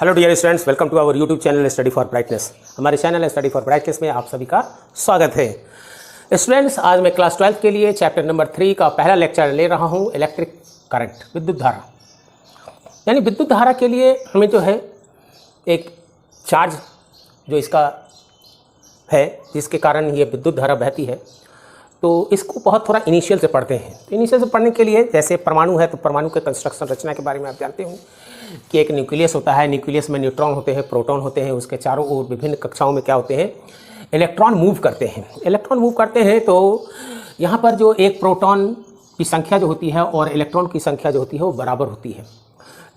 Hello dear students, welcome to our YouTube channel study for brightness. हमारे channel study for brightness में आप सभी का स्वागत है। स्टूडेंट्स, आज मैं क्लास 12 के लिए चैप्टर नंबर 3 का पहला लेक्चर ले रहा हूं, इलेक्ट्रिक करंट, विद्युत धारा। यानी विद्युत धारा के लिए हमें जो है एक चार्ज जो इसका है, जिसके कारण ये विद्युत धारा बहती है, तो इसको बहुत थोड़ा इनिशियल से पढ़ते हैं। तो इनिशियल से पढ़ने के लिए जैसे परमाणु है, तो परमाणु के कंस्ट्रक्शन रचना के बारे में आप जानते हो कि एक न्यूक्लियस होता है, न्यूक्लियस में न्यूट्रॉन होते हैं, प्रोटॉन होते हैं, उसके चारों ओर विभिन्न कक्षाओं में क्या होते हैं, इलेक्ट्रॉन मूव करते हैं। इलेक्ट्रॉन मूव करते हैं तो यहाँ पर जो एक प्रोटॉन की संख्या जो होती है और इलेक्ट्रॉन की संख्या जो होती है वो बराबर होती है,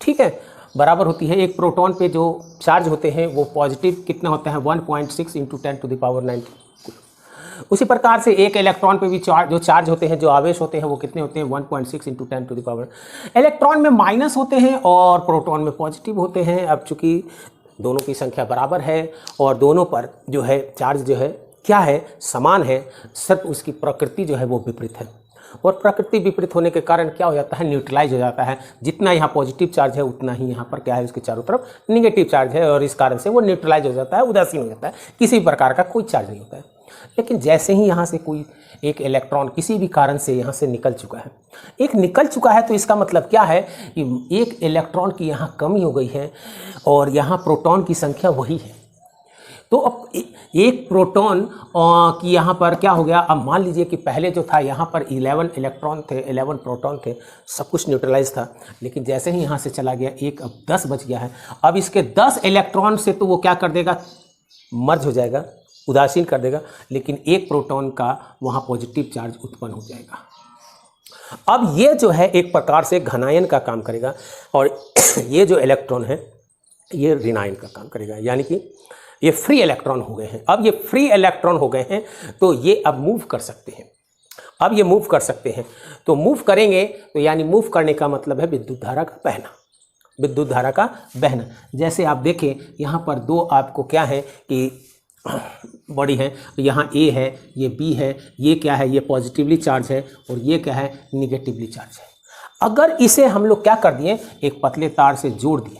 ठीक है, बराबर होती है। एक प्रोटॉन पे जो चार्ज होते हैं वो पॉजिटिव कितना होता है, 1.6 × 10⁻⁹ उसी प्रकार से एक इलेक्ट्रॉन पे भी जो चार्ज होते हैं, जो आवेश होते हैं, वो कितने होते हैं, 1.6 × 10⁻। इलेक्ट्रॉन में माइनस होते हैं और प्रोटॉन में पॉजिटिव होते हैं। अब चूंकि दोनों की संख्या बराबर है और दोनों पर जो है चार्ज जो है क्या है, समान है, सिर्फ उसकी प्रकृति जो है वो विपरीत है। और प्रकृति विपरीत होने के कारण क्या हो जाता है, न्यूट्रलाइज हो जाता है। जितना यहाँ पॉजिटिव चार्ज है उतना ही यहाँ पर क्या है, उसके चारों तरफ निगेटिव चार्ज है, और इस कारण से वो न्यूट्रलाइज हो जाता है, उदासीन हो जाता है, किसी प्रकार का कोई चार्ज नहीं होता है। लेकिन जैसे ही यहाँ से कोई एक इलेक्ट्रॉन किसी भी कारण से यहाँ से निकल चुका है, तो इसका मतलब क्या है कि एक इलेक्ट्रॉन की यहाँ कमी हो गई है और यहाँ प्रोटॉन की संख्या वही है। तो अब एक प्रोटॉन की यहाँ पर क्या हो गया, अब मान लीजिए कि पहले जो था यहाँ पर 11 इलेक्ट्रॉन थे, 11 प्रोटॉन थे, सब कुछ न्यूट्रलाइज था। लेकिन जैसे ही यहाँ से चला गया एक, अब 10 बच गया है। अब इसके 10 इलेक्ट्रॉन से तो वो क्या कर देगा, मर्ज हो जाएगा, उदासीन कर देगा। लेकिन एक प्रोटॉन का वहाँ पॉजिटिव चार्ज उत्पन्न हो जाएगा। अब ये जो है एक प्रकार से घनायन का काम करेगा और ये जो इलेक्ट्रॉन है ये ऋणायन का काम करेगा, यानी कि ये फ्री इलेक्ट्रॉन हो गए हैं। अब ये फ्री इलेक्ट्रॉन हो गए हैं तो ये अब मूव कर सकते हैं। अब ये मूव कर सकते हैं, तो मूव करेंगे तो यानी मूव करने का मतलब है विद्युत धारा का बहना, विद्युत धारा का बहना। जैसे आप देखें यहाँ पर दो आपको क्या है कि बॉडी है, यहाँ ए है, ये बी है, ये क्या है, ये पॉजिटिवली चार्ज है और ये क्या है, निगेटिवली चार्ज है। अगर इसे हम लोग क्या कर दिए, एक पतले तार से जोड़ दिए,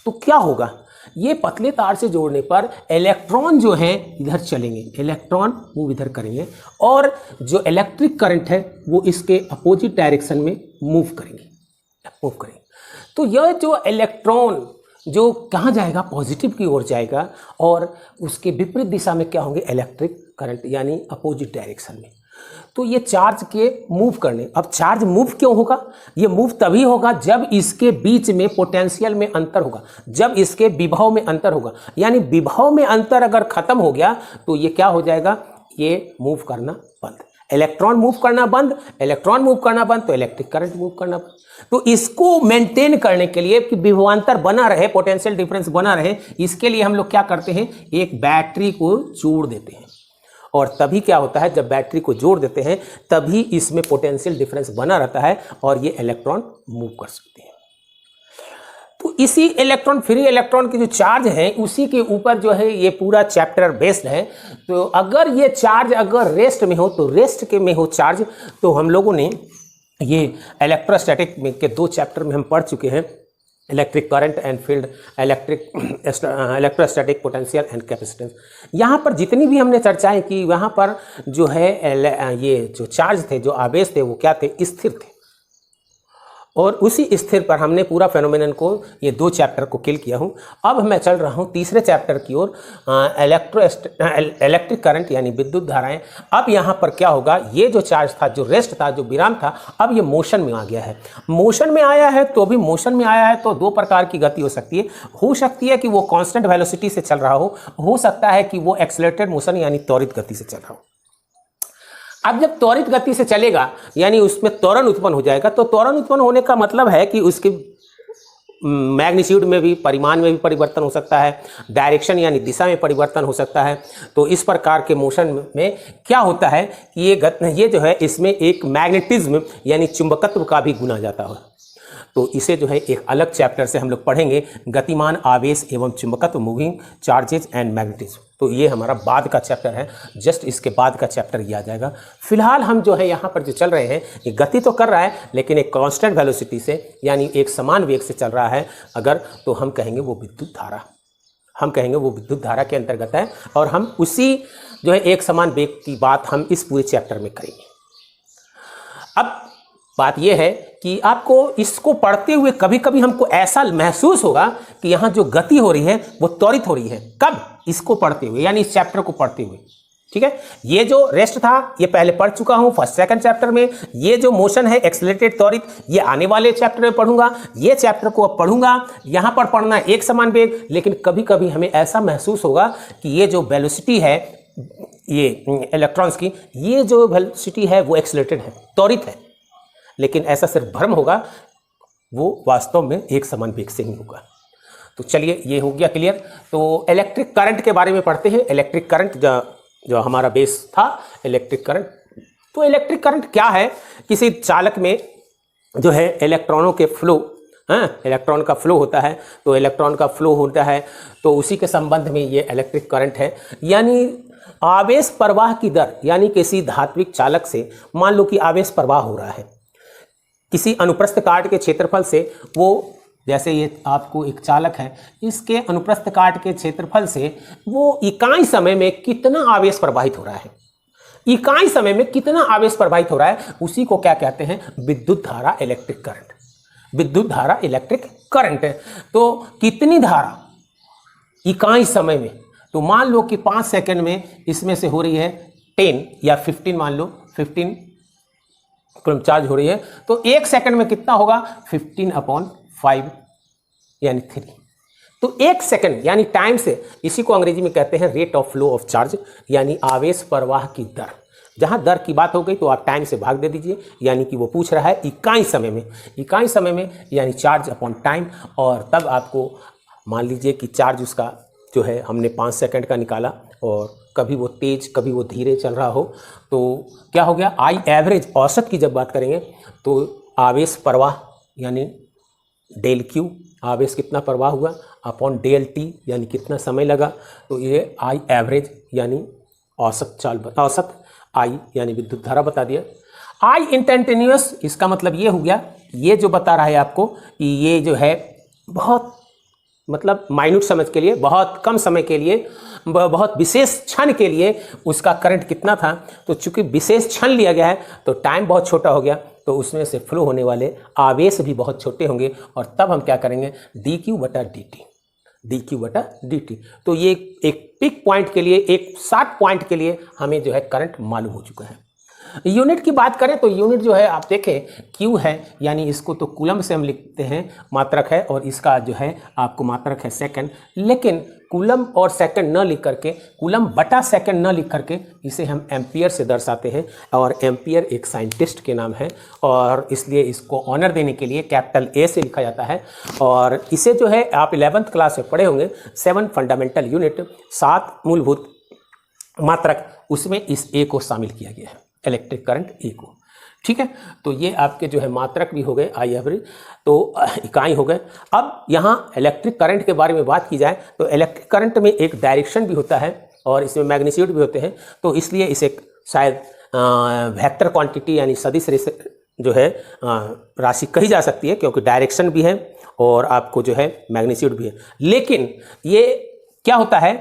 तो क्या होगा, ये पतले तार से जोड़ने पर इलेक्ट्रॉन जो है इधर चलेंगे, इलेक्ट्रॉन मूव इधर करेंगे और जो इलेक्ट्रिक करंट है वो इसके अपोजिट डायरेक्शन में मूव करेंगे। तो यह जो इलेक्ट्रॉन जो कहाँ जाएगा, पॉजिटिव की ओर जाएगा और उसके विपरीत दिशा में क्या होंगे, इलेक्ट्रिक करंट, यानी अपोजिट डायरेक्शन में। तो ये चार्ज के मूव करने, अब चार्ज मूव क्यों होगा, ये मूव तभी होगा जब इसके बीच में पोटेंशियल में अंतर होगा, जब इसके विभव में अंतर होगा। यानी विभव में अंतर अगर खत्म हो गया तो ये क्या हो जाएगा, ये मूव करना बंद, इलेक्ट्रॉन मूव करना बंद, इलेक्ट्रॉन मूव करना बंद तो इलेक्ट्रिक करंट मूव करना बंद। तो इसको मेंटेन करने के लिए कि विभवांतर बना रहे, पोटेंशियल डिफरेंस बना रहे, इसके लिए हम लोग क्या करते हैं, एक बैटरी को जोड़ देते हैं। और तभी क्या होता है, जब बैटरी को जोड़ देते हैं तभी इसमें पोटेंशियल डिफरेंस बना रहता है और ये इलेक्ट्रॉन मूव कर सकते हैं। तो इसी इलेक्ट्रॉन, फ्री इलेक्ट्रॉन की जो चार्ज है उसी के ऊपर जो है ये पूरा चैप्टर बेस्ड है। तो अगर ये चार्ज अगर रेस्ट में हो, तो रेस्ट के में हो चार्ज, तो हम लोगों ने ये इलेक्ट्रोस्टैटिक में के 2 चैप्टर में हम पढ़ चुके हैं, electric current and field, electrostatic potential and capacitance. यहाँ पर जितनी भी हमने चर्चाएं की, वहाँ पर जो है ये जो चार्ज थे, जो आवेश थे, वो क्या थे, स्थिर थे। और उसी स्थिर पर हमने पूरा फेनोमेनन को, ये 2 चैप्टर को किल किया हूँ। अब मैं चल रहा हूँ तीसरे चैप्टर की ओर, इलेक्ट्रिक करंट यानी विद्युत धाराएं। अब यहाँ पर क्या होगा, ये जो चार्ज था, जो रेस्ट था, जो विराम था, अब ये मोशन में आ गया है। मोशन में आया है तो अभी मोशन में आया है तो 2 प्रकार की गति हो सकती है कि वो कांस्टेंट वेलोसिटी से चल रहा हो सकता है कि वो एक्सेलरेटेड मोशन यानी त्वरित गति से चल रहा हो। अब जब त्वरित गति से चलेगा यानी उसमें त्वरण उत्पन्न हो जाएगा, तो त्वरण उत्पन्न होने का मतलब है कि उसके मैग्नीट्यूड में भी, परिमाण में भी परिवर्तन हो सकता है, डायरेक्शन यानी दिशा में परिवर्तन हो सकता है। तो इस प्रकार के मोशन में क्या होता है कि ये जो है इसमें एक मैग्नेटिज्म यानी चुंबकत्व का भी गुना जाता है। तो इसे जो है एक अलग चैप्टर से हम लोग पढ़ेंगे, गतिमान आवेश एवं चुंबकत्व, मूविंग चार्जेज एंड मैग्नेटिज्म। तो ये हमारा बाद का चैप्टर है, जस्ट इसके बाद का चैप्टर ये आ जाएगा। फिलहाल हम जो है यहाँ पर जो चल रहे हैं, ये गति तो कर रहा है लेकिन एक कांस्टेंट वेलोसिटी से, यानी एक समान वेग से चल रहा है अगर, तो हम कहेंगे वो विद्युत धारा, हम कहेंगे वो विद्युत धारा के अंतर्गत है। और हम उसी जो है एक समान वेग की बात हम इस पूरे चैप्टर में करेंगे। अब बात यह है कि आपको इसको पढ़ते हुए कभी कभी हमको ऐसा महसूस होगा कि यहाँ जो गति हो रही है वो त्वरित हो रही है। कब? इसको पढ़ते हुए, यानी इस चैप्टर को पढ़ते हुए। ठीक है, ये जो रेस्ट था ये पहले पढ़ चुका हूँ फर्स्ट सेकंड चैप्टर में। ये जो मोशन है एक्सेलरेटेड त्वरित, ये आने वाले चैप्टर में पढ़ूंगा। ये चैप्टर को अब पढ़ूंगा, यहाँ पर पढ़ना है एक समान वेग, लेकिन कभी कभी हमें ऐसा महसूस होगा कि ये जो वेलोसिटी है ये इलेक्ट्रॉन्स की, ये जो वेलोसिटी है वो एक्सेलरेटेड है, त्वरित है, लेकिन ऐसा सिर्फ भ्रम होगा, वो वास्तव में एक समान वेग से ही होगा। तो चलिए ये हो गया क्लियर। तो इलेक्ट्रिक करंट के बारे में पढ़ते हैं। इलेक्ट्रिक करंट जो हमारा बेस था इलेक्ट्रिक करंट। तो इलेक्ट्रिक करंट क्या है? किसी चालक में जो है इलेक्ट्रॉनों के फ्लो, इलेक्ट्रॉन का फ्लो होता है, तो इलेक्ट्रॉन का फ्लो होता है तो उसी के संबंध में ये इलेक्ट्रिक करंट है। यानी आवेश प्रवाह की दर, यानी किसी धात्विक चालक से मान लो कि आवेश प्रवाह हो रहा है किसी अनुप्रस्थ काट के क्षेत्रफल से, वो जैसे ये आपको एक चालक है, इसके अनुप्रस्थ काट के क्षेत्रफल से वो इकाई समय में कितना आवेश प्रवाहित हो रहा है, इकाई समय में कितना आवेश प्रवाहित हो रहा है, उसी को क्या कहते हैं? विद्युत धारा, इलेक्ट्रिक करंट। विद्युत धारा इलेक्ट्रिक करंट है। तो कितनी धारा इकाई समय में, तो मान लो कि 5 सेकंड में इसमें से हो रही है 10 या 15, मान लो 15 कूलम्ब चार्ज हो रही है, तो 1 सेकंड में कितना होगा? 15/5 यानी 3। तो 1 सेकंड यानी टाइम से, इसी को अंग्रेजी में कहते हैं rate of flow of charge, यानी आवेश प्रवाह की दर। जहां दर की बात हो गई तो आप टाइम से भाग दे दीजिए, यानी कि वो पूछ रहा है इकाई समय में, इकाई समय में यानी चार्ज अपॉन टाइम। और तब आपको मान लीजिए कि चार्ज उसका जो है हमने 5 सेकंड का निकाला और कभी वो तेज कभी वो धीरे चल रहा हो, तो क्या हो गया? आई एवरेज, औसत की जब बात करेंगे तो आवेश प्रवाह यानी डेल क्यू, आवेश कितना प्रवाह हुआ, अपॉन डेल टी यानी कितना समय लगा, तो ये आई एवरेज यानी औसत चाल, औसत आई यानी विद्युत धारा बता दिया। आई इंस्टेंटेनियस, इसका मतलब ये हो गया, ये जो बता रहा है आपको कि ये जो है बहुत मतलब माइन्यूट समय के लिए, बहुत कम समय के लिए, बहुत विशेष क्षण के लिए उसका करंट कितना था। तो चूंकि विशेष क्षण लिया गया है तो टाइम बहुत छोटा हो गया, तो उसमें से फ्लो होने वाले आवेश भी बहुत छोटे होंगे, और तब हम क्या करेंगे? dQ/dt, dQ/dt। तो ये एक पिक पॉइंट के लिए, एक शॉर्ट पॉइंट के लिए हमें जो है करंट मालूम हो चुका है। यूनिट की बात करें तो यूनिट जो है आप देखें क्यू है, यानी इसको तो कूलम से हम लिखते हैं, मात्रक है, और इसका जो है आपको मात्रक है सेकंड। लेकिन कूलम और सेकंड न लिख करके, कूलम बटा सेकंड न लिख करके इसे हम एम्पियर से दर्शाते हैं, और एम्पियर एक साइंटिस्ट के नाम है, और इसलिए इसको ऑनर देने के लिए कैपिटल ए से लिखा जाता है। और इसे जो है आप 11th क्लास में पढ़े होंगे, 7 फंडामेंटल यूनिट, 7 मूलभूत मात्रक, उसमें इस ए को शामिल किया गया है, इलेक्ट्रिक करंट ए को। ठीक है, तो ये आपके जो है मात्रक भी हो गए, आई एवरेज, तो इकाई हो गए। अब यहाँ इलेक्ट्रिक करंट के बारे में बात की जाए तो इलेक्ट्रिक करंट में एक डायरेक्शन भी होता है और इसमें मैग्नीट्यूड भी होते हैं, तो इसलिए इसे शायद वेक्टर क्वांटिटी यानी सदिश जो है राशि कही जा सकती है, क्योंकि डायरेक्शन भी है और आपको जो है मैग्नीट्यूड भी है। लेकिन ये क्या होता है,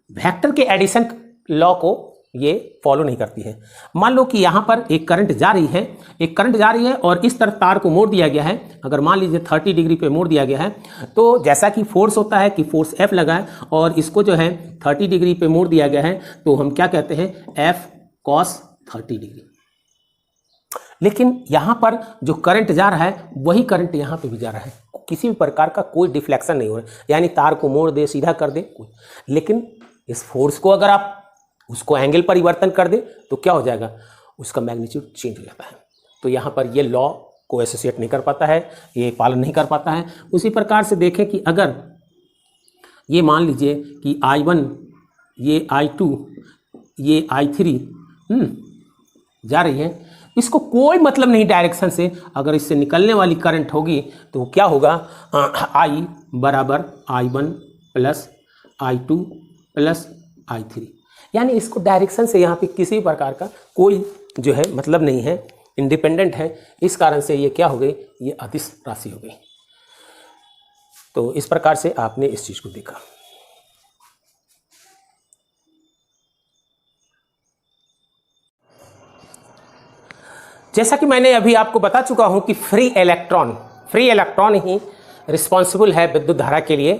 वेक्टर के एडिशन लॉ को ये फॉलो नहीं करती है। मान लो कि यहाँ पर एक करंट जा रही है, एक करंट जा रही है और इस तरफ तार को मोड़ दिया गया है। अगर मान लीजिए 30 डिग्री पे मोड़ दिया गया है, तो जैसा कि फोर्स होता है कि फोर्स F लगा है और इसको जो है 30 डिग्री पे मोड़ दिया गया है, तो हम क्या कहते हैं? F cos 30 degree. लेकिन यहाँ पर जो करंट जा रहा है वही करंट यहाँ पे भी जा रहा है, किसी भी प्रकार का कोई डिफ्लेक्शन नहीं हो रहा है, यानी तार को मोड़ दे सीधा कर दे। लेकिन इस फोर्स को अगर आप उसको एंगल परिवर्तन कर दे तो क्या हो जाएगा? उसका मैग्नीट्यूड चेंज हो जाता है। तो यहाँ पर ये लॉ को एसोसिएट नहीं कर पाता है, ये पालन नहीं कर पाता है। उसी प्रकार से देखें कि अगर ये मान लीजिए कि I1, ये I2, ये I3 जा रही है, इसको कोई मतलब नहीं डायरेक्शन से, अगर इससे निकलने वाली करंट होगी तो क्या होगा? I बराबर I1 plus I2 plus I3, यानी इसको डायरेक्शन से यहाँ पे किसी प्रकार का कोई जो है मतलब नहीं है, इंडिपेंडेंट है। इस कारण से ये क्या हो गई, ये अदिश राशि हो गई। तो इस प्रकार से आपने इस चीज को देखा। जैसा कि मैंने अभी आपको बता चुका हूं कि फ्री इलेक्ट्रॉन ही रिस्पॉन्सिबल है विद्युत धारा के लिए।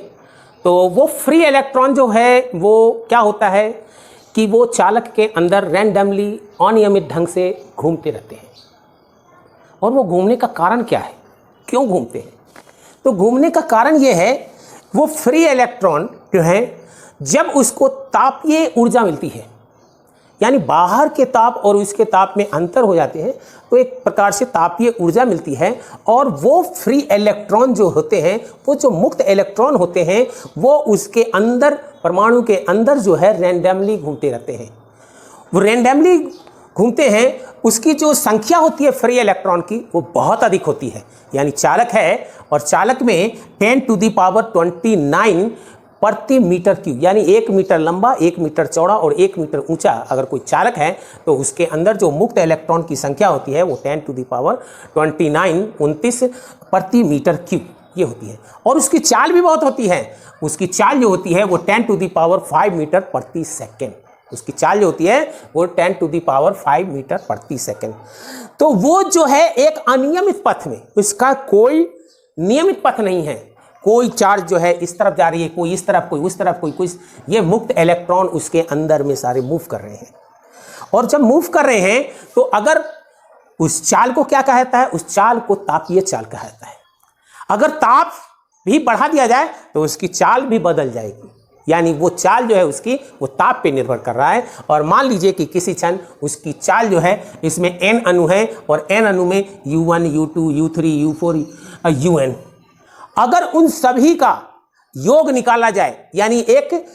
तो वो फ्री इलेक्ट्रॉन जो है वो क्या होता है कि वो चालक के अंदर रैंडमली अनियमित ढंग से घूमते रहते हैं। और वो घूमने का कारण क्या है, क्यों घूमते हैं? तो घूमने का कारण ये है, वो फ्री इलेक्ट्रॉन जो है जब उसको तापीय ऊर्जा मिलती है, यानी बाहर के ताप और उसके ताप में अंतर हो जाते हैं, तो एक प्रकार से तापीय ऊर्जा मिलती है। और वो फ्री इलेक्ट्रॉन जो होते हैं, वो जो मुक्त इलेक्ट्रॉन होते हैं, वो उसके अंदर, परमाणु के अंदर जो है रैंडमली घूमते रहते हैं। वो रैंडमली घूमते हैं, उसकी जो संख्या होती है फ्री इलेक्ट्रॉन की वो बहुत अधिक होती है। यानी चालक है और चालक में 10⁻29 प्रति मीटर क्यूब, यानी 1 मीटर लंबा, 1 मीटर चौड़ा और 1 मीटर ऊंचा अगर कोई चालक है तो उसके अंदर जो मुक्त इलेक्ट्रॉन की संख्या होती है वो 10⁻29 प्रति मीटर क्यूब ये होती है। और उसकी चाल भी बहुत होती है। उसकी चाल जो होती है वो 10⁵ मीटर प्रति सेकेंड। उसकी चाल जो होती है वो 10⁵ मीटर प्रति सेकेंड। तो वो जो है एक अनियमित पथ में, उसका कोई नियमित पथ नहीं है। कोई चार्ज जो है इस तरफ जा रही है, कोई इस तरफ, कोई उस तरफ, कोई कुछ, ये मुक्त इलेक्ट्रॉन उसके अंदर में सारे मूव कर रहे हैं। और जब मूव कर रहे हैं तो अगर उस चाल को क्या कहता है, उस चाल को तापीय चाल कहता है। अगर ताप भी बढ़ा दिया जाए तो उसकी चाल भी बदल जाएगी। यानी वो चाल जो है उसकी वो ताप पे निर्भर कर रहा है। और मान लीजिए कि किसी क्षण उसकी चाल जो है, इसमें n अणु है और n अणु में U1, U2, U3, U4, UN, अगर उन सभी का योग निकाला जाए, यानी एक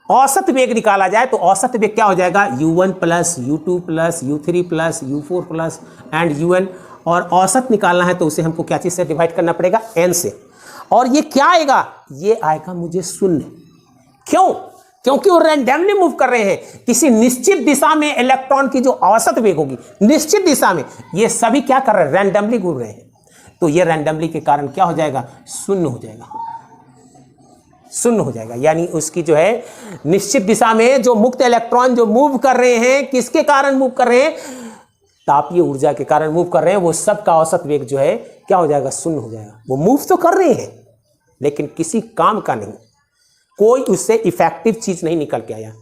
औसत वेग निकाला जाए, तो औसत वेग क्या हो जाएगा, U1 plus U2 plus U3 plus U4 plus and UN। और औसत निकालना है तो उसे हमको क्या चीज से डिवाइड करना पड़ेगा, n से। और ये क्या आएगा, ये आएगा मुझे शून्य। क्यों? क्योंकि वो रैंडमली मूव कर रहे हैं। किसी निश्चित दिशा में इलेक्ट्रॉन की जो औसत वेग होगी, निश्चित दिशा में, ये सभी क्या कर रहे हैं, रैंडमली घूम रहे हैं। तो ये रैंडमली के कारण क्या हो जाएगा, शून्य हो जाएगा, शून्य हो जाएगा। यानी उसकी जो है निश्चित दिशा में जो मुक्त इलेक्ट्रॉन जो मूव कर रहे हैं, किसके कारण मूव कर रहे हैं, तापीय ऊर्जा के कारण मूव कर रहे हैं, वो सब का औसत वेग जो है क्या हो जाएगा, शून्य हो जाएगा। वो मूव तो कर रहे हैं लेकिन किसी काम का नहीं, कोई उससे इफेक्टिव चीज नहीं निकल के आया।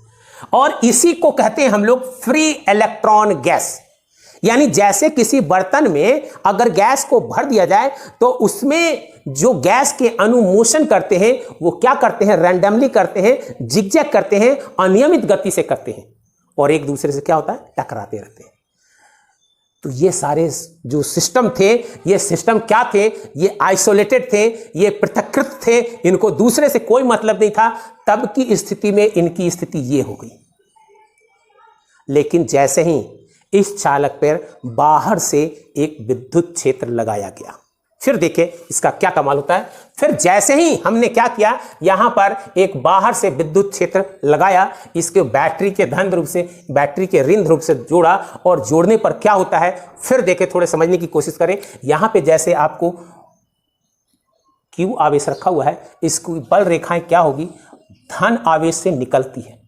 और इसी को कहते हैं हम लोग फ्री इलेक्ट्रॉन गैस। यानी जैसे किसी बर्तन में अगर गैस को भर दिया जाए तो उसमें जो गैस के अणु मोशन करते हैं वो क्या करते हैं, रैंडमली करते हैं, जिगजैग करते हैं, अनियमित गति से करते हैं और एक दूसरे से क्या होता है, टकराते रहते हैं। तो ये सारे जो सिस्टम थे, ये सिस्टम क्या थे, ये आइसोलेटेड थे, ये पृथक्कृत थे, इनको दूसरे से कोई मतलब नहीं था। तब की स्थिति में इनकी स्थिति ये हो गई। लेकिन जैसे ही इस चालक पर बाहर से एक विद्युत क्षेत्र लगाया गया, फिर देखिए इसका क्या कमाल होता है। फिर जैसे ही हमने क्या किया, यहां पर एक बाहर से विद्युत क्षेत्र लगाया, इसके बैटरी के धन ध्रुव से बैटरी के ऋण ध्रुव से जोड़ा, और जोड़ने पर क्या होता है, फिर देखिए थोड़े समझने की कोशिश करें। यहां पे जैसे आपको Q आवेश रखा हुआ है, इसकी बल रेखाएं क्या होगी, धन आवेश से निकलती है,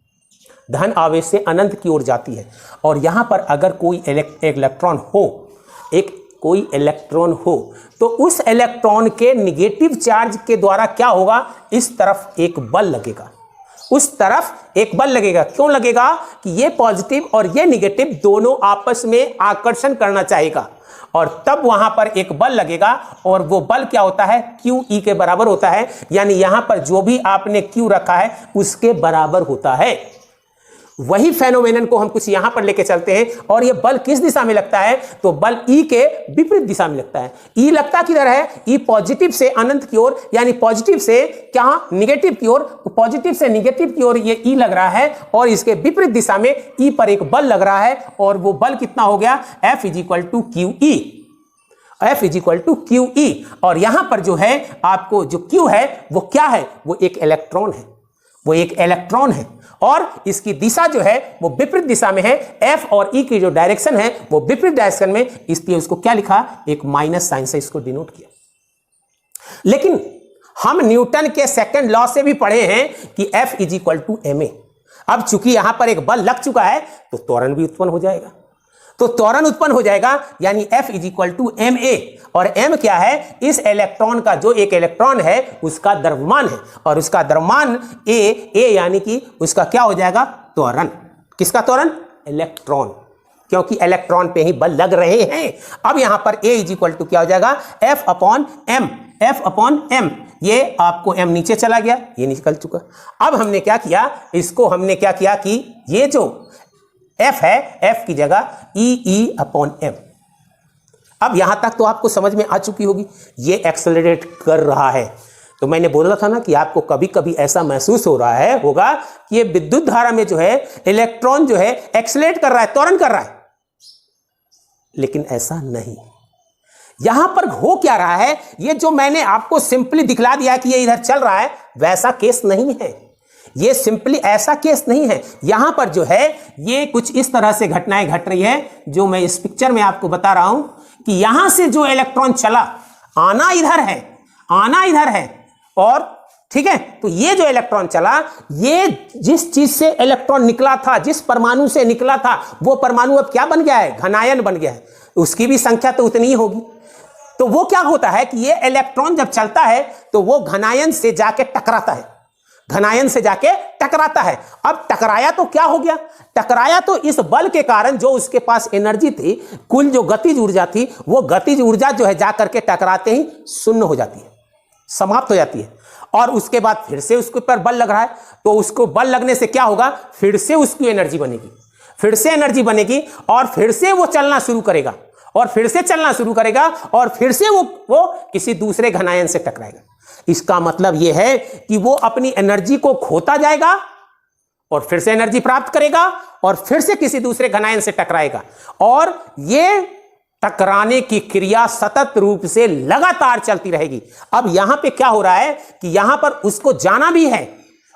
धन आवेश से अनंत की ओर जाती है। और यहां पर अगर कोई इलेक्ट्रॉन हो, कोई इलेक्ट्रॉन हो, तो उस इलेक्ट्रॉन के निगेटिव चार्ज के द्वारा क्या होगा, इस तरफ एक बल लगेगा, उस तरफ एक बल लगेगा। क्यों लगेगा कि ये पॉजिटिव और ये निगेटिव दोनों आपस में आकर्षण करना चाहेगा, और तब वहां पर एक बल लगेगा, और वो बल क्या होता है, QE के बराबर होता है। यानी यहां पर जो भी आपने Q रखा है उसके बराबर होता है। वही फेनोमेनन को हम कुछ यहां पर लेके चलते हैं, और ये बल किस दिशा में लगता है, तो बल E के विपरीत दिशा में लगता है। E लगता किधर है, E पॉजिटिव से अनंत की ओर, यानी पॉजिटिव से क्या, निगेटिव की ओर। पॉजिटिव से निगेटिव की ओर ये E लग रहा है, और इसके विपरीत दिशा में E पर एक बल लग रहा है, और वो बल कितना हो गया, F = QE, F = QE। और यहां पर जो है आपको जो Q है वो क्या है, वो एक इलेक्ट्रॉन है, वो एक इलेक्ट्रॉन है और इसकी दिशा जो है वो विपरीत दिशा में है। एफ और ई की जो डायरेक्शन है वो विपरीत डायरेक्शन में, इसलिए उसको क्या लिखा, एक माइनस साइन से इसको डिनोट किया। लेकिन हम न्यूटन के सेकंड लॉ से भी पढ़े हैं कि F is equal to ma। अब चूंकि यहां पर एक बल लग चुका है तो त्वरण भी उत्पन्न हो जाएगा, तो त्वरण उत्पन्न हो जाएगा, यानी F is equal to ma। और m क्या है, इस इलेक्ट्रॉन का, जो एक इलेक्ट्रॉन है उसका द्रव्यमान है, और उसका द्रव्यमान a यानी कि उसका क्या हो जाएगा, त्वरण। किसका त्वरण, इलेक्ट्रॉन, क्योंकि इलेक्ट्रॉन पे ही बल लग रहे हैं। अब यहां पर a इज इक्वल टू क्या हो जाएगा, F अपॉन m। ये आपको m नीचे चला गया, ये निकल चुका। अब हमने क्या किया, इसको हमने क्या किया कि ये जो F है, F की जगह E अपॉन m। अब यहां तक तो आपको समझ में आ चुकी होगी, ये एक्सेलरेट कर रहा है। तो मैंने बोला था ना कि आपको कभी कभी ऐसा महसूस हो रहा है होगा कि ये विद्युत धारा में जो है इलेक्ट्रॉन जो है एक्सेलरेट कर रहा है, त्वरण कर रहा है, लेकिन ऐसा नहीं। यहां पर हो क्या रहा है, ये जो मैंने आपको सिंपली दिखला दिया कि ये इधर चल रहा है, वैसा केस नहीं है। ये सिंपली ऐसा केस नहीं है। यहां पर जो है ये कुछ इस तरह से घटनाएं घट रही है, जो मैं इस पिक्चर में आपको बता रहा हूं कि यहां से जो इलेक्ट्रॉन चला, आना इधर है, और ठीक है, तो ये जो इलेक्ट्रॉन चला, ये जिस चीज से इलेक्ट्रॉन निकला था, जिस परमाणु से निकला था, वो परमाणु अब क्या बन गया है, घनायन बन गया है। उसकी भी संख्या तो उतनी ही होगी। तो वो क्या होता है कि ये इलेक्ट्रॉन जब चलता है तो वो घनायन से जाके टकराता है। अब टकराया तो क्या हो गया, टकराया तो इस बल के कारण जो उसके पास एनर्जी थी, कुल जो गतिज ऊर्जा थी, वो गतिज ऊर्जा जो है जाकर के टकराते ही शून्य हो जाती है, समाप्त हो जाती है। और उसके बाद फिर से उसके ऊपर बल लग रहा है, तो उसको बल लगने से क्या होगा, फिर से उसकी एनर्जी बनेगी, और फिर से वो चलना शुरू करेगा, और फिर से वो किसी दूसरे घनायन से टकराएगा। इसका मतलब यह है कि वो अपनी एनर्जी को खोता जाएगा और फिर से एनर्जी प्राप्त करेगा, और फिर से किसी दूसरे घनायन से टकराएगा, और ये टकराने की क्रिया सतत रूप से लगातार चलती रहेगी। अब यहां पे क्या हो रहा है कि यहां पर उसको जाना भी है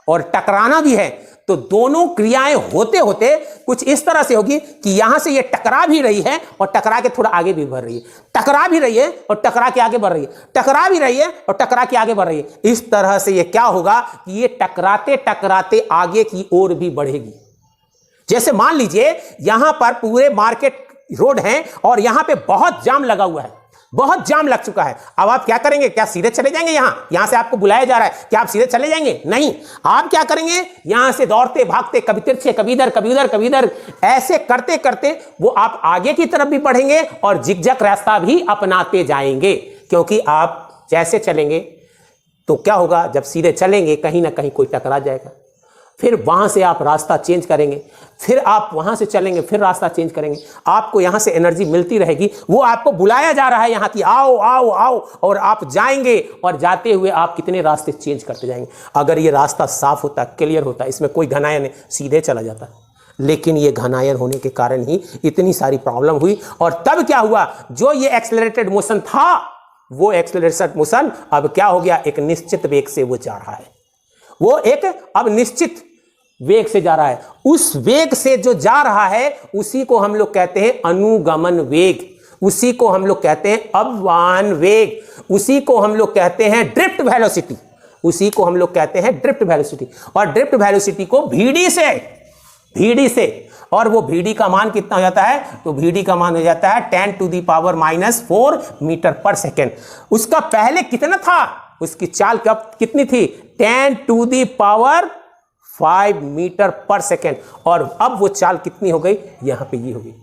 और टकराना भी है, तो दोनों क्रियाएं होते होते कुछ इस तरह से होगी कि यहां से ये टकरा भी रही है और टकरा के थोड़ा आगे भी बढ़ रही है, टकरा भी रही है और टकरा के आगे बढ़ रही है, टकरा भी रही है और टकरा के आगे बढ़ रही है। इस तरह से ये क्या होगा कि ये टकराते टकराते आगे की ओर भी बढ़ेगी। जैसे मान लीजिए यहां पर पूरे मार्केट रोड है और यहां पे बहुत जाम लगा हुआ है, बहुत जाम लग चुका है। अब आप क्या करेंगे, क्या सीधे चले जाएंगे, यहां से आपको बुलाया जा रहा है, क्या आप सीधे चले जाएंगे? नहीं, आप क्या करेंगे, यहां से दौड़ते भागते, कभी तिरछे, कभी इधर, ऐसे करते करते वो आप आगे की तरफ भी बढ़ेंगे और जिगजैग रास्ता भी अपनाते जाएंगे। क्योंकि आप जैसे चलेंगे तो क्या होगा, जब सीधे चलेंगे कहीं ना कहीं कोई टकरा जाएगा, फिर वहां से आप रास्ता चेंज करेंगे, फिर आप वहां से चलेंगे, फिर रास्ता चेंज करेंगे, आपको यहां से एनर्जी मिलती रहेगी। वो आपको बुलाया जा रहा है यहां की आओ आओ आओ, और आप जाएंगे, और जाते हुए आप कितने रास्ते चेंज करते जाएंगे। अगर ये रास्ता साफ होता, क्लियर होता, इसमें कोई घनायन नहीं, सीधे चला जाता, लेकिन ये घनायन होने के कारण ही इतनी सारी प्रॉब्लम हुई। और तब क्या हुआ, जो ये एक्सेलरेटेड मोशन था, वो एक्सेलरेटेड मोशन अब क्या हो गया, एक निश्चित वेग से वो जा रहा है, वो एक अब निश्चित वेग से जा रहा है। उस वेग से जो जा रहा है उसी को हम लोग कहते हैं अनुगमन वेग, उसी को हम लोग कहते हैं अववाहन वेग, उसी को हम लोग कहते हैं ड्रिफ्ट वेलोसिटी, और ड्रिफ्ट वेलोसिटी को भीडी से, और वो भीडी का मान कितना हो जाता है, तो भीडी का मान हो जाता है 10⁻⁻⁴ मीटर पर सेकेंड। उसका पहले कितना था, उसकी चाल कब कितनी थी, 10⁵ मीटर पर सेकेंड, और अब वो चाल कितनी हो गई, यहां पे ये हो गई।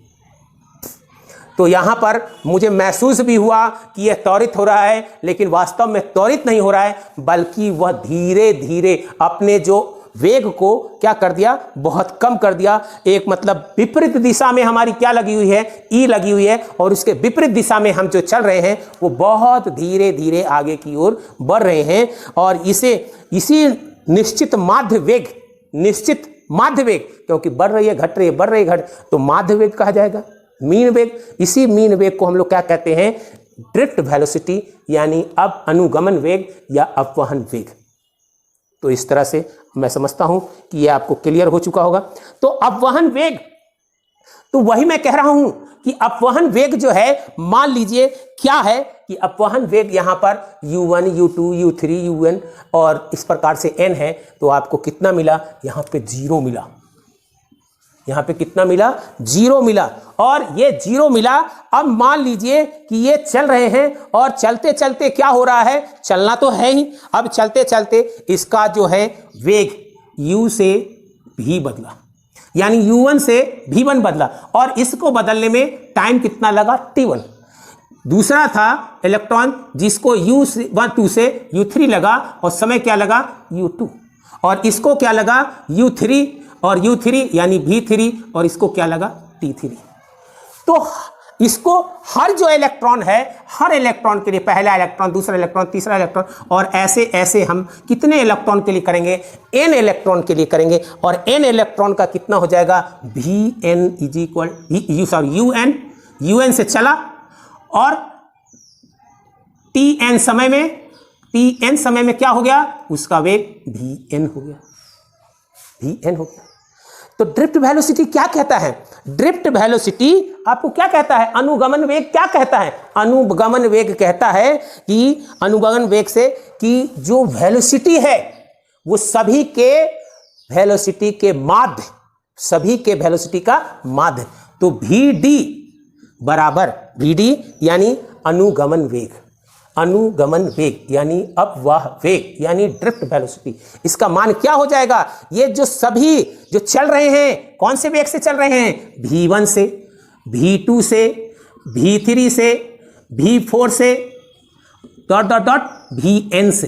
तो यहां पर मुझे महसूस भी हुआ कि यह त्वरित हो रहा है, लेकिन वास्तव में त्वरित नहीं हो रहा है, बल्कि वह धीरे धीरे अपने जो वेग को क्या कर दिया, बहुत कम कर दिया। एक मतलब विपरीत दिशा में हमारी क्या लगी हुई है, ई लगी हुई है, और उसके विपरीत दिशा में हम जो चल रहे हैं वो बहुत धीरे धीरे आगे की ओर बढ़ रहे हैं। और इसी निश्चित माध्य वेग, क्योंकि बढ़ रही है, घट रही है, तो माध्य वेग कहा जाएगा, मीन वेग। इसी मीन वेग को हम लोग क्या कहते हैं, ड्रिफ्ट वेलोसिटी, यानी अब अनुगमन वेग या अपवहन वेग। तो इस तरह से मैं समझता हूं कि ये आपको क्लियर हो चुका होगा। तो अपवहन वेग, तो वही मैं कह रहा हूं कि अपवहन वेग जो है, मान लीजिए क्या है कि अपवहन वेग यहां पर u1, u2, u3, un और इस प्रकार से n है, तो आपको कितना मिला, यहां पे 0 मिला। यहां पे कितना मिला, 0 मिला। और ये 0 मिला। अब मान लीजिए कि ये चल रहे हैं और चलते चलते क्या हो रहा है, चलना तो है ही, अब चलते चलते इसका जो है वेग u से v बदला, यानी u1 से v1 बदला, और इसको बदलने में टाइम कितना लगा, t1। दूसरा था इलेक्ट्रॉन जिसको u2 से u3 लगा और समय क्या लगा, u2, और इसको क्या लगा, u3 और u3 यानी v3, और इसको क्या लगा, t3। तो इसको हर जो इलेक्ट्रॉन है, हर इलेक्ट्रॉन के लिए पहला इलेक्ट्रॉन, दूसरा इलेक्ट्रॉन, तीसरा इलेक्ट्रॉन, और ऐसे ऐसे हम कितने इलेक्ट्रॉन के लिए करेंगे, n इलेक्ट्रॉन के लिए करेंगे। और n इलेक्ट्रॉन का कितना हो जाएगा, Vn इज इक्वल un से चला, और Tn समय में क्या हो गया, उसका वेग Vn हो गया, Vn हो गया। तो ड्रिफ्ट वेलोसिटी क्या कहता है, ड्रिफ्ट वेलोसिटी आपको क्या कहता है, अनुगमन वेग क्या कहता है, अनुगमन वेग कहता है कि अनुगमन वेग से कि जो वेलोसिटी है वो सभी के वेलोसिटी के माध्य, सभी के वेलोसिटी का माध्य। तो Vd बराबर, Vd यानी अनुगमन वेग, अनुगमन वेग यानी अपवाह वेग यानी ड्रिफ्ट वेलोसिटी, इसका मान क्या हो जाएगा, ये जो सभी जो चल रहे हैं कौन से वेग से चल रहे हैं, v1 से, v2 से, v3 से, v4 से, डॉट डॉट डॉट vn से,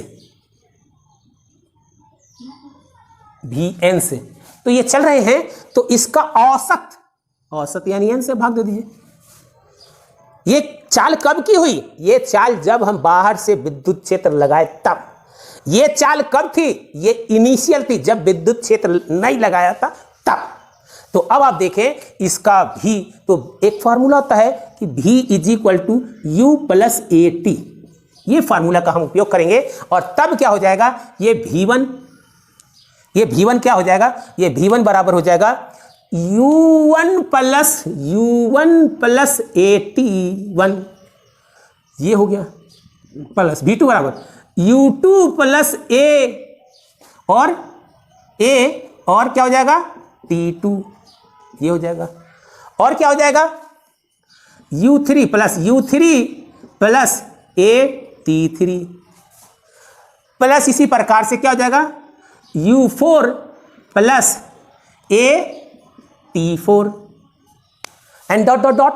vn से, तो ये चल रहे हैं। तो इसका औसत यानी n से भाग दे दीजिए। ये चाल कब की हुई, ये चाल जब हम बाहर से विद्युत क्षेत्र लगाए तब। ये चाल कब थी, ये इनिशियल थी, जब विद्युत क्षेत्र नहीं लगाया था तब। तो अब आप देखें इसका v, तो एक फार्मूला होता है कि v is equal to u plus a t, ये फार्मूला का हम उपयोग करेंगे। और तब क्या हो जाएगा, ये v1 क्या हो जाएगा, ये v1 बराबर हो जाएगा u1 प्लस AT1, ये हो गया, प्लस v2 बराबर u2 प्लस और क्या हो जाएगा, T2, ये हो जाएगा। और क्या हो जाएगा, u3 प्लस AT3 प्लस इसी प्रकार से क्या हो जाएगा, u4 plus T4 and dot dot dot.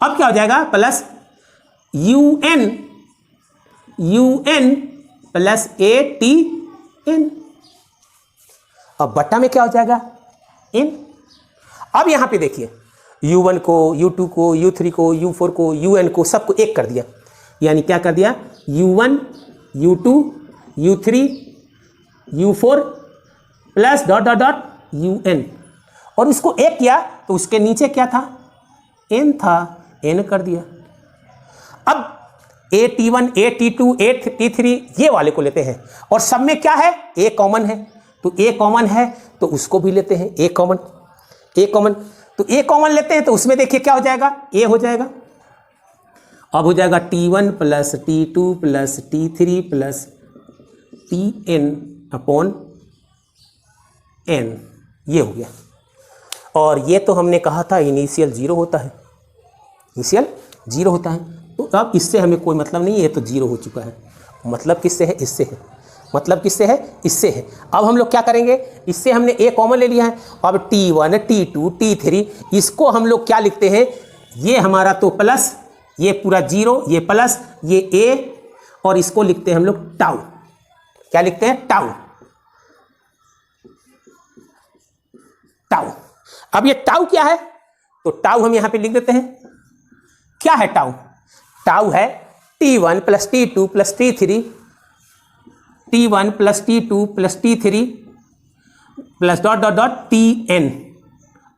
अब क्या हो जाएगा, प्लस UN प्लस ATN, अब बट्टा में क्या हो जाएगा, n। अब यहां पे देखिए u1 को, u2 को, u3 को, u4 को, un को, सबको एक कर दिया, यानी क्या कर दिया, u1, u2, u3, u4 plus dot dot dot un, और इसको एक किया तो उसके नीचे क्या था, n था, n कर दिया। अब AT1, AT2, AT3 ये वाले को लेते हैं, और सब में क्या है, a कॉमन है, तो a कॉमन है तो उसको भी लेते हैं, a कॉमन, तो a कॉमन लेते हैं, तो उसमें देखिए क्या हो जाएगा, a हो जाएगा। अब हो जाएगा T1 plus T2 plus T3 plus Tn upon n, ये हो गया। और ये तो हमने कहा था इनिशियल 0 होता है, इनिशियल 0 होता है, तो अब इससे हमें कोई मतलब नहीं है, ये तो 0 हो चुका है। मतलब किससे है, इससे है, मतलब किससे है, इससे है। अब हम लोग क्या करेंगे, इससे हमने a कॉमन ले लिया है, अब T1, T2, T3 इसको हम लोग क्या लिखते हैं, ये हमारा तो प्लस, ये पूरा 0, ये प्लस, ये a, और इसको लिखते हैं हम लोग टाउ, क्या लिखते हैं, टाउ। अब ये टाउ क्या है, तो टाउ हम यहां पे लिख देते हैं, क्या है टाउ, टाउ है T1 plus T2 plus T3, T1 plus T2 plus T3 plus dot dot dot Tn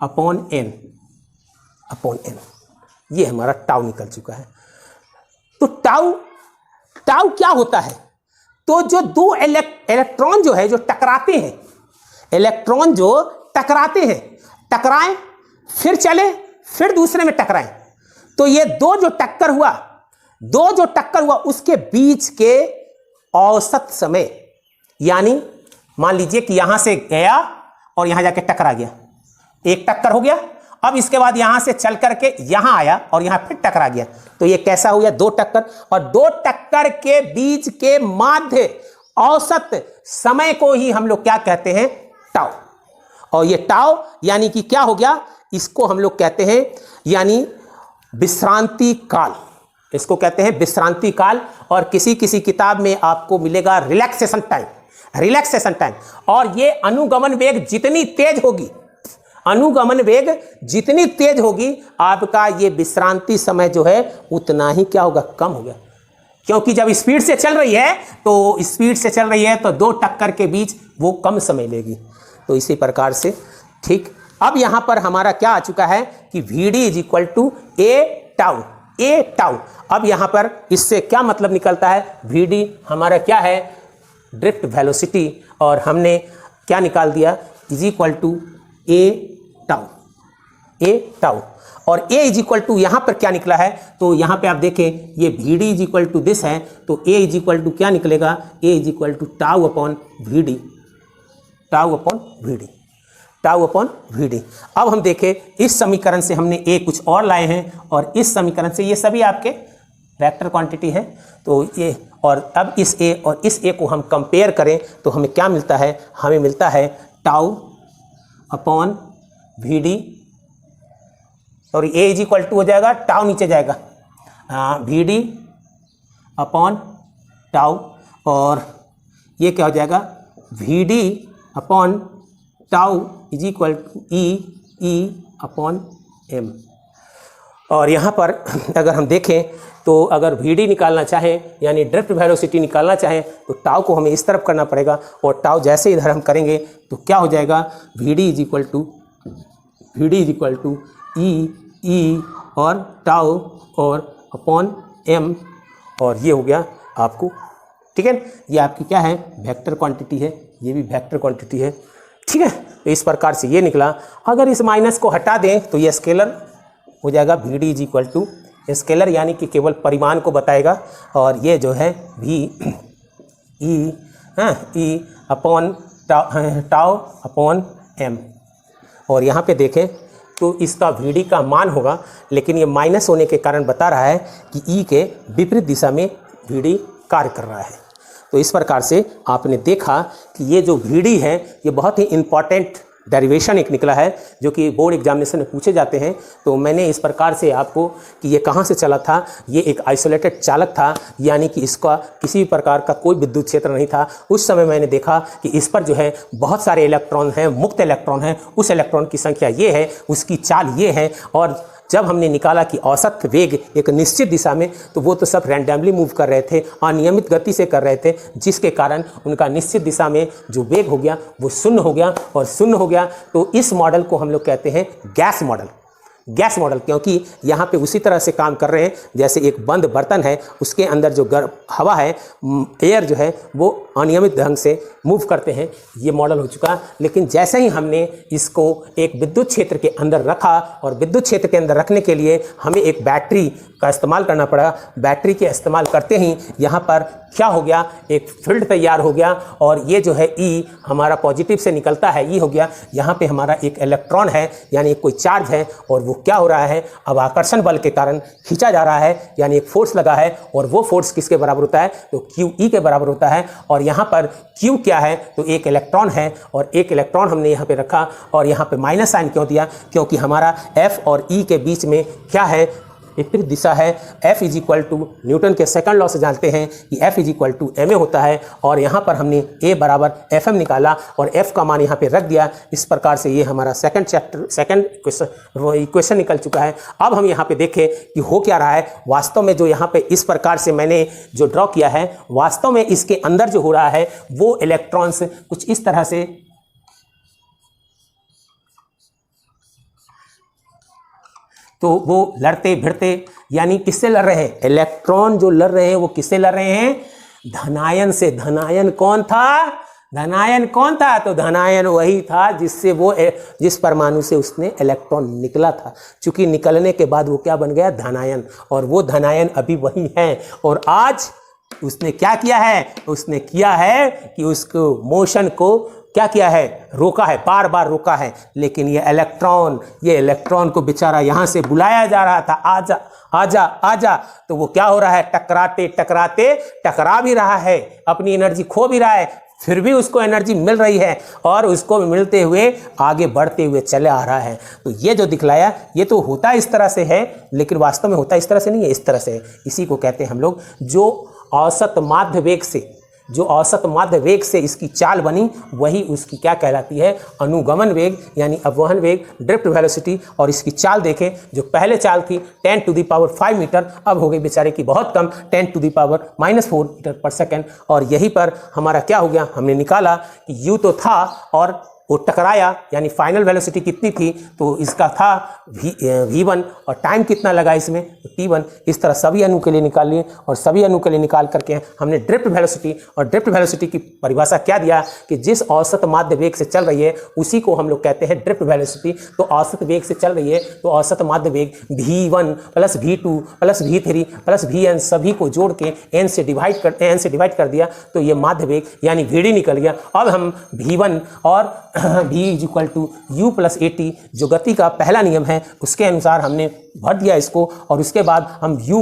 upon n, ये हमारा टाउ निकल चुका है। तो टाउ क्या होता है, तो जो दो इलेक्ट्रॉन जो है जो टकराते हैं, इलेक्ट्रॉन जो टकराते हैं, टकराएं फिर चले फिर दूसरे में टकराएं, तो ये दो जो टक्कर हुआ उसके बीच के औसत समय, यानी मान लीजिए कि यहां से गया और यहां जाके टकरा गया, एक टक्कर हो गया, अब इसके बाद यहां से चल करके यहां आया और यहां फिर टकरा गया, तो ये कैसा हो गया, दो टक्कर। और दो टक्कर के बीच के माध्य औसत समय को ही हम लोग क्या कहते हैं, टाउ। और ये टाउ यानी कि क्या हो गया, इसको हम लोग कहते हैं यानी विश्रांति काल, इसको कहते हैं विश्रांति काल। और किसी किसी किताब में आपको मिलेगा रिलैक्सेशन टाइम, रिलैक्सेशन टाइम। और ये अनुगमन वेग जितनी तेज होगी, अनुगमन वेग जितनी तेज होगी, आपका ये विश्रांति समय जो है उतना ही क्या होगा, कम होगा। क्योंकि जब स्पीड से चल रही है तो दो टक्कर के बीच वो कम समय लेगी। तो इसी प्रकार से ठीक। अब यहां पर हमारा क्या आ चुका है कि Vd is equal to a tau. अब यहां पर इससे क्या मतलब निकलता है, Vd हमारा क्या है, ड्रिफ्ट वेलोसिटी, और हमने क्या निकाल दिया, is equal to a tau. और ए इज इक्वल टू यहां पर क्या निकला है, तो यहां पे आप देखें ये Vd is equal to this है, तो ए इज इक्वल टू क्या निकलेगा, A is equal to tau upon Vd। अब हम देखें इस समीकरण से हमने ए कुछ और लाए हैं, और इस समीकरण से ये सभी आपके वेक्टर क्वांटिटी है, तो ये, और अब इस ए और इस ए को हम कंपेयर करें तो हमें क्या मिलता है, हमें मिलता है टाउ अपॉन Vd, और ए इज इक्वल टू हो जाएगा, टाउ नीचे जाएगा, Vd अपॉन टाउ, और ये क्या हो जाएगा, Vd upon tau is equal to e upon m. और यहाँ पर अगर हम देखें तो अगर Vd निकालना चाहें यानी ड्रिफ्ट वेलोसिटी निकालना चाहें तो टाउ को हमें इस तरफ करना पड़ेगा, और टाउ जैसे इधर हम करेंगे तो क्या हो जाएगा, Vd इज इक्वल टू ई और टाउ और अपॉन एम, और ये हो गया आपको, ठीक है। ये आपकी क्या है, वेक्टर क्वांटिटी है, ये भी वेक्टर क्वांटिटी है, ठीक है। तो इस प्रकार से ये निकला। अगर इस माइनस को हटा दें तो ये स्केलर हो जाएगा, Vd is equal to scalar यानी कि केवल परिमाण को बताएगा, और ये जो है e upon tau upon m. और यहाँ पे देखें तो इसका Vd का मान होगा, लेकिन ये माइनस होने के कारण बता रहा है कि ई के विपरीत दिशा में Vd कार्य कर रहा है। तो इस प्रकार से आपने देखा कि ये जो Vd है ये बहुत ही इम्पॉर्टेंट डेरिवेशन एक निकला है, जो कि बोर्ड एग्जामिनेशन में पूछे जाते हैं। तो मैंने इस प्रकार से आपको कि ये कहाँ से चला था, ये एक आइसोलेटेड चालक था, यानी कि इसका किसी भी प्रकार का कोई विद्युत क्षेत्र नहीं था। उस समय मैंने देखा कि इस पर जो है बहुत सारे इलेक्ट्रॉन हैं, मुक्त इलेक्ट्रॉन हैं, उस इलेक्ट्रॉन की संख्या ये है, उसकी चाल ये है, और जब हमने निकाला कि औसत वेग एक निश्चित दिशा में, तो वो तो सब रैंडमली मूव कर रहे थे, अनियमित गति से कर रहे थे, जिसके कारण उनका निश्चित दिशा में जो वेग हो गया वो शून्य हो गया, और शून्य हो गया तो इस मॉडल को हम लोग कहते हैं गैस मॉडल। गैस मॉडल, क्योंकि यहाँ पे उसी तरह से काम कर रहे हैं जैसे एक बंद बर्तन है, उसके अंदर जो हवा है, एयर जो है वो अनियमित ढंग से मूव करते हैं, ये मॉडल हो चुका। लेकिन जैसे ही हमने इसको एक विद्युत क्षेत्र के अंदर रखा, और विद्युत क्षेत्र के अंदर रखने के लिए हमें एक बैटरी का इस्तेमाल करना पड़ा, बैटरी के इस्तेमाल करते ही यहाँ पर क्या हो गया, एक फील्ड तैयार हो गया, और ये जो है ई हमारा पॉजिटिव से निकलता है, ई हो गया, यहाँ पे हमारा एक इलेक्ट्रॉन है यानी कोई चार्ज है, और वो क्या हो रहा है, अब आकर्षण बल के कारण खींचा जा रहा है, यानी एक फोर्स लगा है, और वो फोर्स किसके बराबर होता है, तो क्यू ई के बराबर होता है। और यहाँ पर क्यू क्या है, तो एक इलेक्ट्रॉन है, और एक इलेक्ट्रॉन हमने यहाँ पे रखा, और यहाँ पे माइनस साइन क्यों दिया, क्योंकि हमारा एफ और ई के बीच में क्या है, विपरीत दिशा है। F is equal to Newton के सेकंड लॉ से जानते हैं कि F is equal to ma होता है, और यहाँ पर हमने A बराबर FM निकाला और F का मान यहाँ पे रख दिया। इस प्रकार से ये हमारा सेकंड इक्वेशन निकल चुका है। अब हम यहाँ पे देखें कि हो क्या रहा है वास्तव में। जो यहाँ पे इस प्रकार से मैंने जो ड्रॉ किया है, वास्तव में इसके अंदर जो हो रहा है वो इलेक्ट्रॉन्स कुछ इस तरह से तो वो लड़ते भिड़ते, यानी किससे लड़ रहे हैं, इलेक्ट्रॉन जो लड़ रहे हैं वो किससे लड़ रहे हैं, धनायन से। धनायन कौन था? धनायन कौन था? तो धनायन वही था जिससे वो जिस परमाणु से उसने इलेक्ट्रॉन निकला था। चूंकि निकलने के बाद वो क्या बन गया? धनायन। और वो धनायन अभी वही है। और आज उसने क्या किया है? उसने किया है कि उसको मोशन को क्या किया है? रोका है, बार बार रोका है। लेकिन ये इलेक्ट्रॉन को बेचारा यहाँ से बुलाया जा रहा था, आजा आजा आजा। तो वो क्या हो रहा है? टकराते टकराते टकरा भी रहा है, अपनी एनर्जी खो भी रहा है, फिर भी उसको एनर्जी मिल रही है और उसको मिलते हुए आगे बढ़ते हुए चले आ रहा है। तो ये जो दिखलाया, ये तो होता इस तरह से है, लेकिन वास्तव में होता इस तरह से नहीं है, इस तरह से है। इसी को कहते हैं हम लोग, जो औसत माध्य वेग से इसकी चाल बनी, वही उसकी क्या कहलाती है? अनुगमन वेग यानी अपवहन वेग, ड्रिफ्ट वेलोसिटी। और इसकी चाल देखें, जो पहले चाल थी 10⁵ मीटर, अब हो गई बेचारे की बहुत कम, 10⁻⁻⁴ मीटर पर सेकेंड। और यहीं पर हमारा क्या हो गया? हमने निकाला कि u तो था और वो टकराया, यानी फाइनल वेलोसिटी कितनी थी? तो इसका था v1 और टाइम कितना लगा इसमें? तो t1। इस तरह सभी अणु के लिए निकाल लिए और सभी अणु के लिए निकाल करके हमने ड्रिफ्ट वेलोसिटी, और ड्रिफ्ट वेलोसिटी की परिभाषा क्या दिया कि जिस औसत माध्य वेग से चल रही है उसी को हम लोग कहते हैं ड्रिफ्ट वेलोसिटी। तो औसत वेग से चल रही है तो औसत माध्य वेग v1 + v2 + v3 + vn सभी को जोड़ के n से डिवाइड कर दिया, तो ये माध्य वेग यानी vd निकल गया। अब हम v1 और v = u + at, जो गति का पहला नियम है, उसके अनुसार हमने भर दिया इसको। और उसके बाद हम u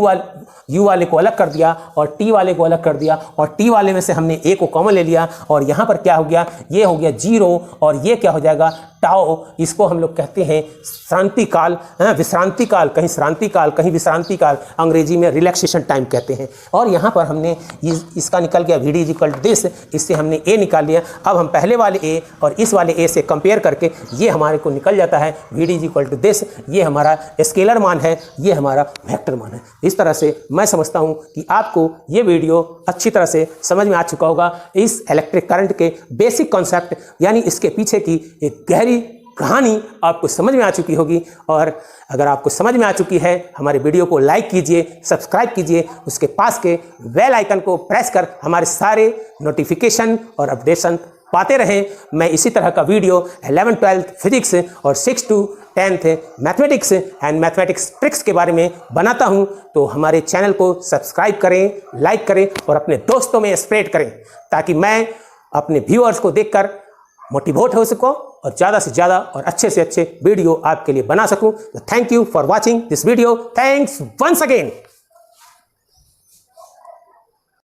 वाले को अलग कर दिया और t वाले को अलग कर दिया, और t वाले में से हमने a को कॉमन ले लिया। और यहाँ पर क्या हो गया? ये हो गया 0 और ये क्या हो जाएगा? टाउ। इसको हम लोग कहते हैं शांति काल, विश्रांति काल, कहीं श्रांति काल, कहीं विश्रांति काल, अंग्रेजी में रिलैक्सेशन टाइम कहते हैं। और यहाँ पर हमने इसका निकल गया vd = दिस, इससे हमने a निकाल लिया। अब हम पहले वाले a और इस वाले a से कंपेयर करके ये हमारे को निकल जाता है vd = दिस। ये हमारा स्केलर मान है, ये हमारा वेक्टर मान है। इस तरह से मैं समझता हूँ कि आपको ये वीडियो अच्छी तरह से समझ में आ चुका होगा। इस इलेक्ट्रिक करंट के बेसिक कॉन्सेप्ट यानी इसके पीछे की एक गहरी कहानी आपको समझ में आ चुकी होगी। और अगर आपको समझ में आ चुकी है, हमारे वीडियो को लाइक कीजिए, सब्सक्राइब कीजिए, उसके पास के बेल आइकन को प्रेस कर हमारे सारे नोटिफिकेशन और अपडेशन पाते रहें। मैं इसी तरह का वीडियो 11th 12th फिजिक्स और 6th to 10th mathematics and mathematics tricks के बारे में बनाता हूं। तो हमारे चैनल को सब्सक्राइब करें, लाइक करें और अपने दोस्तों में स्प्रेड करें, ताकि मैं अपने व्यूअर्स को देखकर मोटिवेट हो सकूं और ज़्यादा से ज़्यादा और अच्छे से अच्छे वीडियो आपके लिए बना सकूं। Thank you for watching this video. Thanks once again.